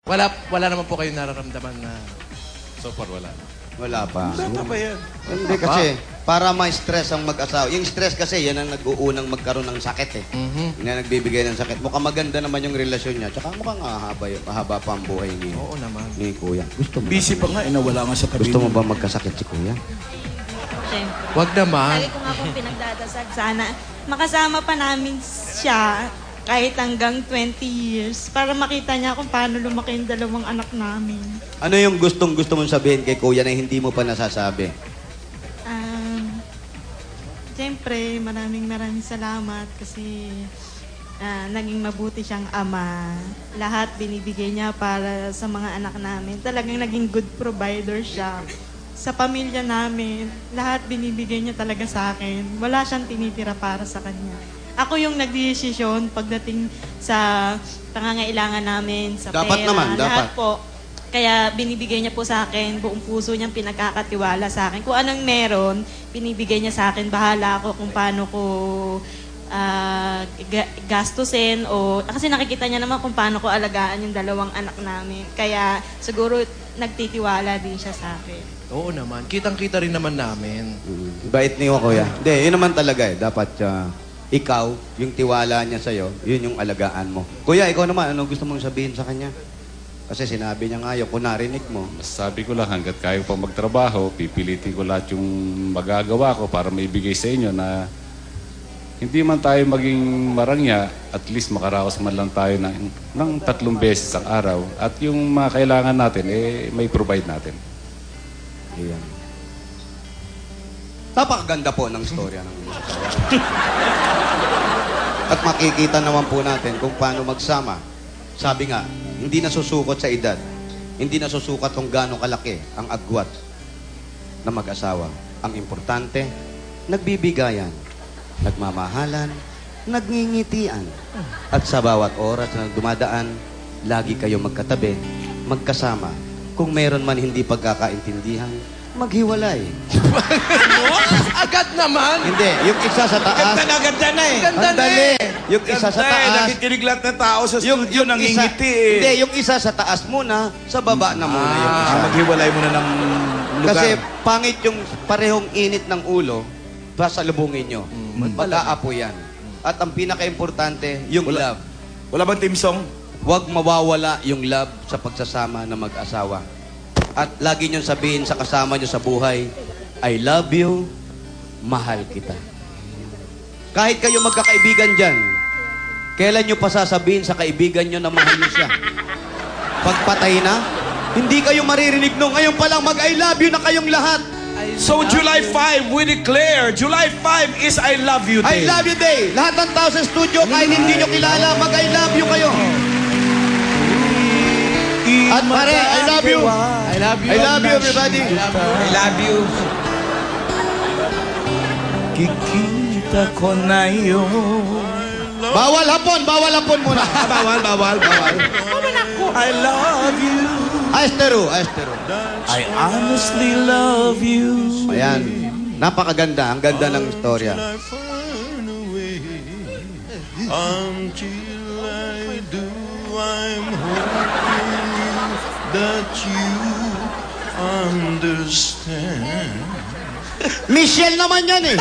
Wala naman po kayong nararamdaman na so far wala. Wala pa. Bata pa yan. Hindi kasi, para ma-stress ang mag-asawa. Yung stress kasi, yan ang nag-uunang magkaroon ng sakit eh. Yan ang nagbibigay ng sakit. Mukhang maganda naman yung relasyon niya. Tsaka mukhang mahaba pa ang buhay ni, Oo naman. ni Kuya. Gusto mo? Busy pa nga, nawala nga sa tabi. Gusto mo ba magkasakit si Kuya? Siyempre. Wag naman. Lagi ko nga pong pinagdadasal. Sana makasama pa namin siya kahit hanggang 20 years para makita niya kung paano lumaki yung dalawang anak namin. Ano yung gusto mong sabihin kay Kuya na hindi mo pa nasasabi? Siyempre, maraming salamat kasi naging mabuti siyang ama. Lahat binibigay niya para sa mga anak namin. Talagang naging good provider siya. Sa pamilya namin, lahat binibigay niya talaga sa akin. Wala siyang tinitira para sa kanya. Ako yung nagdesisyon pagdating sa pangangailangan namin, sa Dapat pera. naman, lahat dapat. po. Kaya binibigay niya po sa akin, buong puso niyang pinagkakatiwala sa akin. Kung anong meron, binibigay niya sa akin. Bahala ako kung paano ko gastusin. Kasi nakikita niya naman kung paano ko alagaan yung dalawang anak namin. Kaya siguro nagtitiwala din siya sa akin. Oo naman. Kitang-kita rin naman namin. Bait niyo, Kuya. Hindi, yun naman talaga eh. Dapat ikaw, yung tiwala niya sa'yo, yun yung alagaan mo. Kuya, ikaw naman, ano gusto mong sabihin sa kanya? Kasi sinabi niya nga yun, kung narinig mo. Sabi ko lang, hanggat kaya pa magtrabaho, pipilitin ko lahat yung magagawa ko para maibigay sa inyo na hindi man tayo maging marangya, at least makaraos man lang tayo ng 3 beses ang araw. At yung mga kailangan natin, may provide natin. Ayan. Napakaganda po ng storya ng asawa. At makikita naman po natin kung paano magsama. Sabi nga, hindi nasusukot sa edad. Hindi nasusukat kung gaano kalaki ang agwat na mag-asawa. Ang importante, nagbibigayan, nagmamahalan, nagngingitian. At sa bawat oras na dumadaan, lagi kayo magkatabi, magkasama. Kung meron man hindi pagkakaintindihan, maghiwalay. Agad naman! Hindi, yung isa sa taas. Ganda na eh. Ganda na Andali. eh. Yung isa sa taas. Nakikinig lahat ng tao sa studio, nangingiti eh. Hindi, yung isa sa taas muna, sa baba na muna yung isa. Maghiwalay muna ng lugar. Kasi pangit yung parehong init ng ulo, pasalubungin nyo. Mag-aapo yan. At ang pinaka-importante, yung love. Wala bang team song? Huwag mawawala yung love sa pagsasama ng mag-asawa. At lagi nyo sabihin sa kasama nyo sa buhay, I love you, mahal kita. Kahit kayo magkakaibigan dyan, kailan nyo pa sasabihin sa kaibigan nyo na mahal nyo siya? Pagpatay na, hindi kayo maririnig nung ngayon pa lang mag-I love you na kayong lahat. So July 5, we declare, July 5 is I Love You I Day. love you day. Lahat ng tao sa studio, kahit hindi nyo kilala, mag-I love you kayo. At pare, I love you. I love you. I love you, everybody. I love you. Kikita ko na yun. Bawal hapon muna. Bawal. I love you. Aestero. I honestly love you. Ayan. Napakaganda. Ang ganda ng istorya. Until I do, I'm hoping that you understand. Michelle naman yan eh.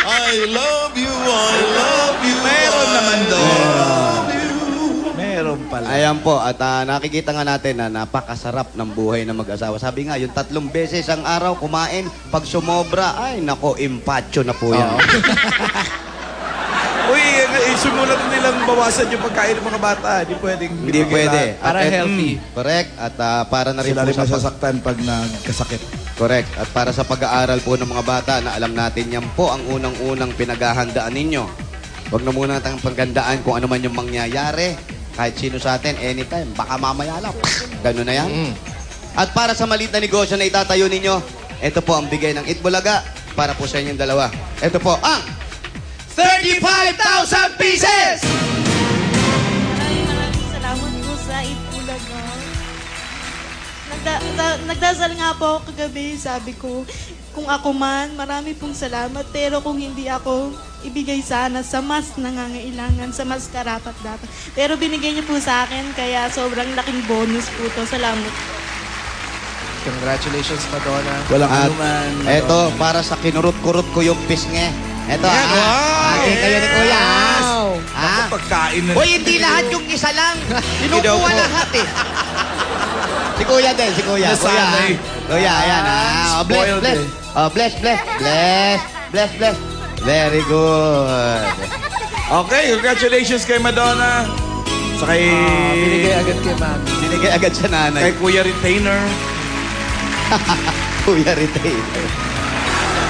I love you, I love you. Meron naman doon. Meron pala. Ayan po. At nakikita nga natin na napakasarap ng buhay ng mag-asawa. Sabi nga, yung 3 beses ang araw kumain, pag sumobra, ay nako, impacho na po yan. Uy, simulan nilang bawasan yung pagkain ng mga bata. Hindi pwedeng... Hindi pwede. Para healthy. Correct. At para na rin Sila po rin sa masasaktan pag nagkasakit. Correct. At para sa pag-aaral po ng mga bata na alam natin yan po ang unang-unang pinaghahandaan ninyo. Huwag na muna natin paggandaan kung ano man yung mangyayari. Kahit sino sa atin, anytime. Baka mamaya lang. Ganun na yan. At para sa maliit na negosyo na itatayo ninyo, ito po ang bigay ng Itbulaga para po sa inyong dalawa. Ito po ang 35,000 pieces! Maraming salamat po sa Itbulaga. Nagdasal nga po ako kagabi, sabi ko, kung ako man, marami pong salamat. Pero kung hindi ako, ibigay sana sa mas nangangailangan, sa mas karapat-dapat. Pero binigay niyo po sa akin, kaya sobrang laking bonus po to. Salamat. Congratulations, Madonna. Walang At anuman. eto, para sa kinurot-kurot ko yung pisnge. Eto, Yan, wow! Ate kayo ni Kuya, ha? Ha? Pagkain na. Uy, hindi lahat yung isa lang. Kinukuha lahat eh. Si Kuya din, si Kuya. Nasanay. Kuya, ayan. Oh, bless, Spoiled bless. eh. Oh, bless, bless. Bless, bless, bless. Very good. Okay, congratulations kay Madonna. Sa kay... Binigay agad kay Mami. Binigay agad sa Kay nanay. Kuya Retainer. Kuya Retain.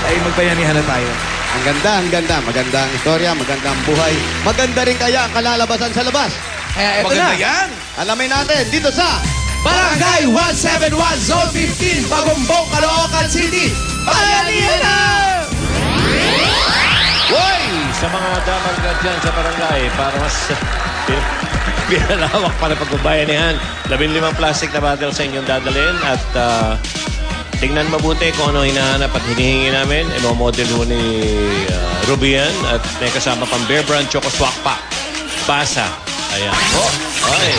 Ay, magbayanihan na tayo. Ang ganda, ang ganda. Magandang istorya, magandang buhay. Maganda rin kaya ang kalalabasan sa labas. Kaya eto Maganda na. yan. Alamin natin dito sa Barangay 171 Zone 15, Bagumbong, Caloocan City. Bayanihan na! Hoy! Sa mga damang dyan sa barangay, para mas pinalawak para pagbabayanihan. 15 plastic na bottle sa inyong dadalhin at tingnan mabuti kung ano hinahanap at hinihingi namin. Imo-model ho ni Rubian at may kasama pang Bear Brand Choco Swak Pack. Basa. Ayan. Oh, okay.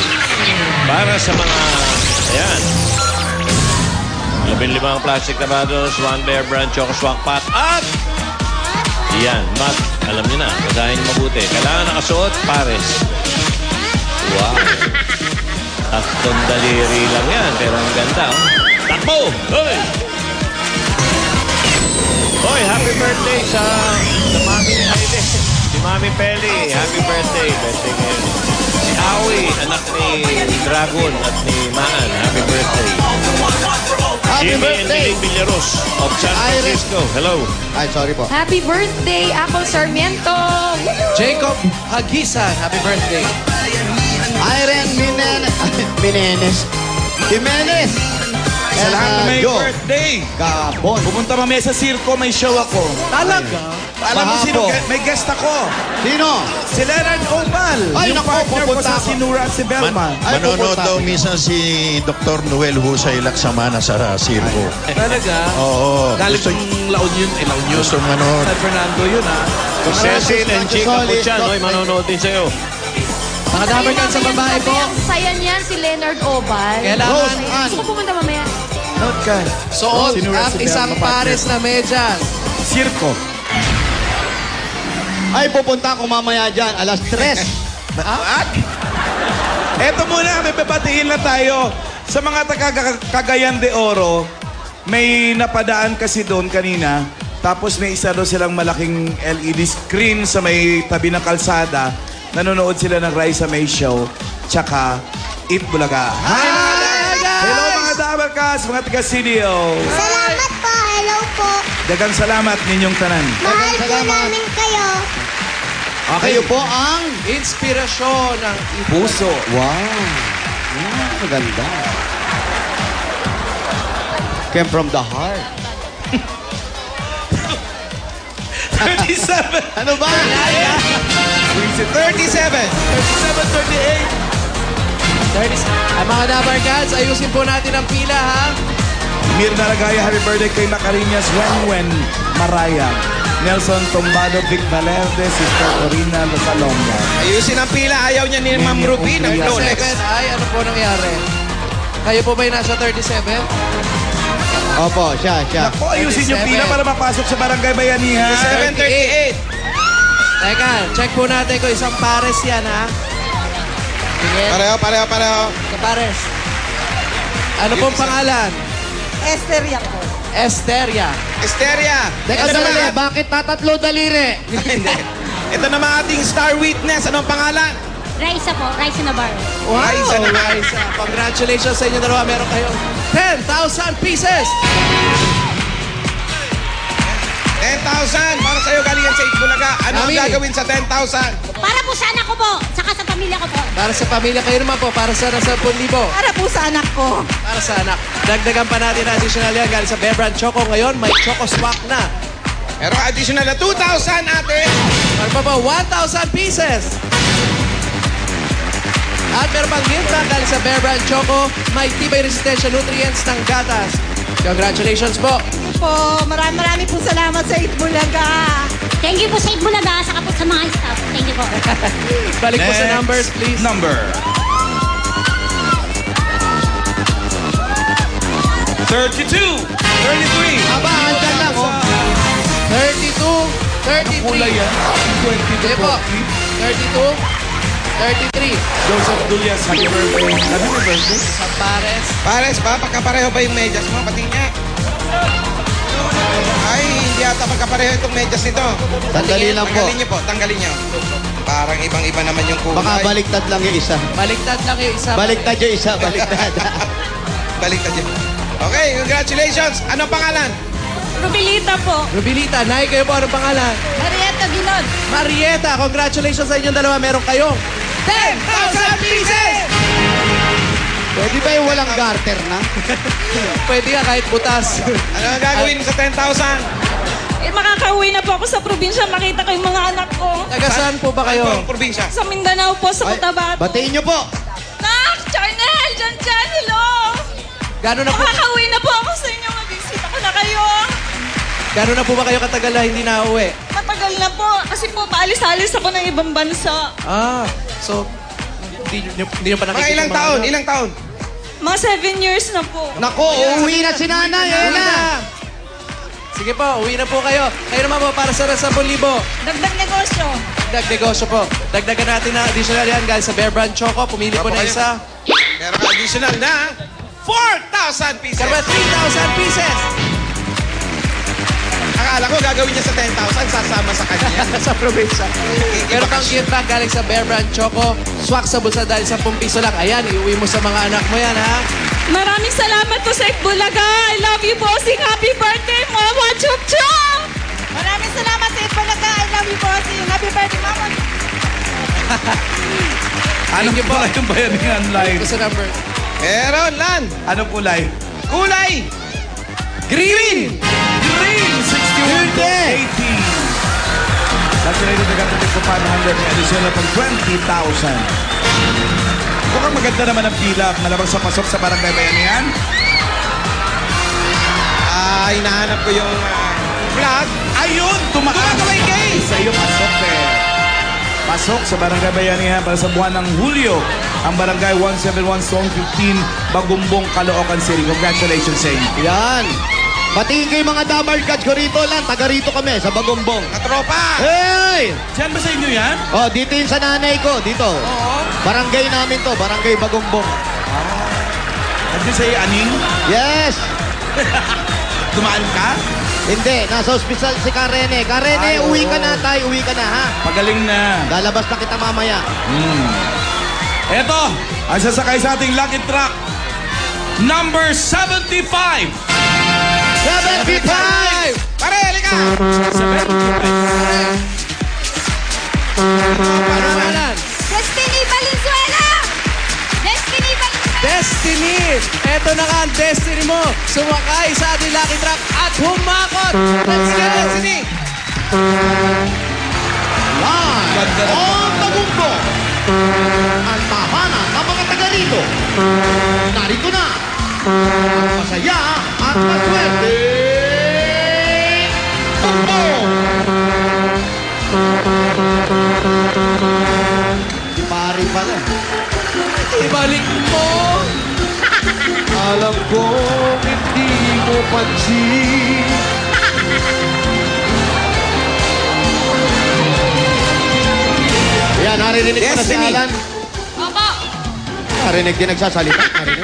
Para sa mga, ayan. 15 plastic na bottles, 1 Bear Brand Choco Swak Pack at yan, Mac, alam niyo na, basahin niyo mabuti. Kailangan nakasuot, pares. Wow. Tatlong daliri lang yan, pero ang ganda. Oh. Takbo! Hoy! Hoy, happy birthday sa mami ni Heide. Si Mami Peli, happy birthday. Birthday ngayon. Si Awi, anak ni Dragon at ni Maan, happy birthday. Happy Jimmy and birthday! Miling Villaros of San Francisco. Hello. Ay, sorry po. Happy birthday, Apple Sarmiento! Jacob Hagisan, happy birthday. Irene Jimenez. Jimenez. Sa lahat na may Joe birthday. Gabon. Pumunta mamaya sa Circo, may show ako. Talaga? Alam mo sino, Bahabo. may guest ako. Sino? Si Leonard Opal. Ay, yung naku, partner ko pupunta sa ako. Sinura at si Belma. Ay, Manonood pupunta. daw minsan si Dr. Noel Husay Laksamana sa Circo. Talaga? Oo. Galing Gusto, ng La Union, La Union. gusto manood. San Fernando yun, ha? Kung Cecil and Chica Solid, Puchan, hoy, manonood din sa'yo. Mga dapat yan sa babae po. Ang saya niyan, si Leonard Obal. Kailangan Rose Ann. Gusto ko pumunta mamaya. Note ka. suot Sinura ang si isang Belma, partner. pares na medyas. Circo. Ay, pupunta ako mamaya dyan. Alas 3. At eto muna, may babatiin na tayo. Sa mga taga-Cagayan de Oro, may napadaan kasi doon kanina. Tapos may isa doon silang malaking LED screen sa may tabi ng kalsada. Nanonood sila ng Raisa May Show. Tsaka Eat Bulaga. Hi! Hello mga Dabarkas, mga taga-CDO. Salamat po. Hello po. Dagang salamat ninyong tanan. Mahal po namin kayo. Kayo po ang... Inspirasyon ng Puso. Wow. Maganda. Came from the heart. 37. Ano ba? 37. 38. Ang mga Dabarkads, ayusin po natin ang pila, ha? Mirna Ragaya, happy birthday kay Macarinas, Wen Maraya, Nelson Tombado, Vic Valerde, Sister Corina Losalonga. Ayusin ang pila. Ayaw niya ni Ma'am Ruby ng 37 Rolex. ay, ano po nangyari? Kayo po ba yung nasa 37? Opo, siya. Ako, ayusin yung 37. pila para mapasok sa Barangay Bayanihan. 738. Teka, check po natin kung isang pares yan, ha? Sige, Pareho. sa pares. Ano pong pangalan? Esteria po. Esteria. Esteria. Teka, Ito sandali. naman, Bakit tatatlo daliri? Hindi. Ito naman ating star witness. Anong pangalan? Raisa po. Raisa Navarro. Wow, Raisa naman. Raisa. Congratulations sa inyo dalawa. Meron kayong 10,000 pieces. 10,000 para sa'yo galing yan sa Itbulaga. Ano ang Mami. gagawin sa 10,000? Para po sa anak ko po. Saka sa pamilya ko po. Para sa pamilya kayo naman po. Para sa 10,000. Para po sa anak ko. Para sa anak. Dagdagan pa natin na additional yan. Galing sa Bear Brand Choco. Ngayon, may Choco Swak na. Pero additional na 2,000 ate. Ano pa ba? 1,000 pieces. At meron pang gift pack galing sa Bear Brand Choco. May tibay resistensya nutrients ng gatas. Congratulations po. Po, marami po salamat sa Itbulaga. Thank you po sa Itbulaga, saka po sa mga staff. Thank you po. Balik po sa Next numbers, please. Number. 32. 33. Aba, andyan lang, oh. 32, 33. Kulay yan. 20 to Sige po. 32, 33. Joseph Dulias, happy birthday. Happy birthday. Sa Pares. Pares ba? Pagkapareho ba yung medyas mo? Pati niya. Ay, hindi yata pagkapareho itong medyas nito. Sandali lang po. Tanggalin niyo po, tanggalin niyo. Parang ibang-iba naman yung kulay. Baka baliktad lang yung isa. Baliktad lang yung isa. Baliktad yung isa, baliktad. Baliktad yun. Okay, congratulations. Anong pangalan? Rubilita po. Rubilita, Nay, kayo po, anong pangalan? Marietta Ginod. Marietta, congratulations sa inyong dalawa. Meron kayong 10,000 pieces! Pwede ba yung walang garter na? Pwede nga kahit butas. Ano ang gagawin mo sa 10,000? Makakauwi na po ako sa probinsya. Makita ko yung mga anak ko. Taga saan po ba kayo? Ang probinsya. Sa Mindanao po, sa Ay, Cotabato. batiin nyo po. Nak! Charnel! Jan, hello! Gano'n na po, Makakauwi na po ako sa inyo. Mabisita ko na kayo. gano'n na po ba kayo katagal na hindi na uwi? Matagal na po. Kasi po, paalis-alis ako ng ibang bansa. Ah, so, hindi nyo pa nakikita Mga ilang mga taon? anak? Ilang taon? Mga 7 years na po. Nako, uuwi na si nanay. Uwi Ayun na. na. Sige po, uwi na po kayo. Kayo naman po para sa 10,000. Dagdag negosyo. Dagdag negosyo po. Dagdagan natin na additional yan guys sa Bear Brand Choco. Pumili po Opo, na kayo. isa. Meron ka additional na 4,000 pieces. Karba 3,000 pieces. Akala ko gagawin niya sa 10,000, sasama sa kanya. sa probinsya. Meron kang gift bag galing sa Bear Brand Choco. Swak sa bulsa dahil 10 piso lang. Ayan, iuwi mo sa mga anak mo yan ha. Maraming salamat po sa Itbulaga. I love you, bossing. Happy birthday, Mama Chup Chup! Maraming salamat sa Itbulaga. I love you, bossing. Happy birthday, Mama. Anong kulay yung bayanihan line? Ito sa number. Meron, Lan. Anong kulay? Kulay. Green! Green! 61 to 18. Calculated na gagawin ko 500 may additional pang 20,000. Mukhang maganda naman ang pila. Malabang sa pasok sa barangay bayanihan. Hinahanap ko yung flag. Ayun! Tumaas! Tumagaway kay! Sa iyo, pasok eh. Pasok sa barangay bayanihan para sa buwan ng Hulyo. Ang barangay 171 Zone 15, Bagumbong, Caloocan City. Congratulations sa inyo. Yan. Batiin kayo mga Damar Cats ko rito lang. Taga rito kami sa Bagumbong. Katropa! Hey! Diyan ba sa inyo yan? Oh, dito yun sa nanay ko. Dito. Barangay namin to. Barangay Bagumbong. Andiyan sa iyo, Aning? Yes! Dumaan ka? Hindi. Nasa ospital si Karene. Karene, Ay, uwi oo. ka na tayo. Uwi ka na ha. Pagaling na. Lalabas na kita mamaya. Eto, ang sasakay sa ating lucky truck. Number 75. 75! Pare, halika! Pangalan? Destiny Valenzuela! Destiny Valenzuela! Destiny! Eto na nga ang destiny mo. Sumakay sa ating lucky truck at humakot! Destiny! Live on Bagumbong! Ang tahanan ng mga taga rito. Narito na. Ang masaya at maswerte. Bagumbong! Di pari pala. Ibalik mo! Alam ko hindi mo pansin. Yan, naririnig ko na si Destiny. Alan. Opo. Narinig din nagsasalita. Narinig.